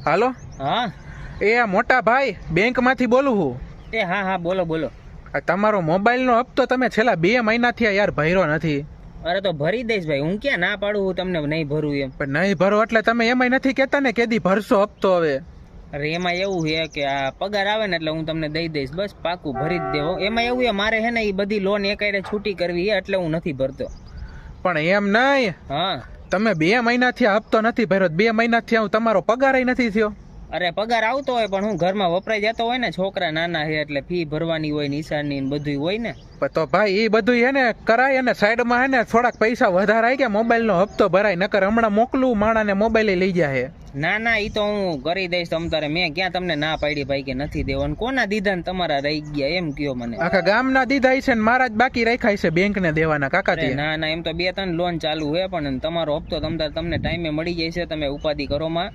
હાલો. હા એ આ મોટા ભાઈ બેંક માંથી બોલું હું. એ હા હા બોલો બોલો. આ તમારો મોબાઈલ નો હપ્તો તમે છેલ્લા 2 મહિનાથી યાર ભર્યો નથી. અરે તો ભરી દઈશ ભાઈ, હું ક્યાં ના પાડું હું તમને નહીં ભરું એમ. પણ નહીં ભરો એટલે તમે એમાંય નથી કેતા ને કેદી ભરશો હપ્તો હવે. અરે એમાં એવું છે કે આ પગાર આવે ને એટલે હું તમને દઈ દઈશ, બસ પાકું ભરી જ દેવો. એમાં એવું છે મારે હે ને એ બધી લોન એકાયરે છૂટી કરવી છે એટલે હું નથી ભરતો. પણ એમ નહીં, હા તમે 2 મહિનાથી આ હપ્તો નથી ભર્યો, 2 મહિનાથી હું તમારો પગાર નથી થયો. અરે પગાર આવતો હોય પણ હું ઘરમાં વપરાઈ જતો હોય ને, છોકરા નાના છે એટલે ફી ભરવાની હોય, નિશાળની ને બધું હોય ને. પણ તો ભાઈ એ બધું હે ને કરાય અને સાઈડમાં હે ને થોડાક પૈસા વધારે આવી કે મોબાઈલ નો હપ્તો ભરાય, નકર હમણાં મોકલું માણાને મોબાઈલ લઈ જાય. ના ના ઈ તો હું કરી દઈશ તમ તારે. મેં ક્યાં તમને ના પાડી ભાઈ કે નથી દેવાનું? કોના દીધા ને તમારા રહી ગયા એમ કયો મને. આખા ગામના દીધા છે ને મારા જ બાકી રાખ્યા છે બેંક ને દેવાના કાકા. ના ના એમ તો 2-3 લોન ચાલુ છે પણ તમારો હપ્તો તમને ટાઈમે મળી જાય છે, તમે ઉપાધિ કરો માં.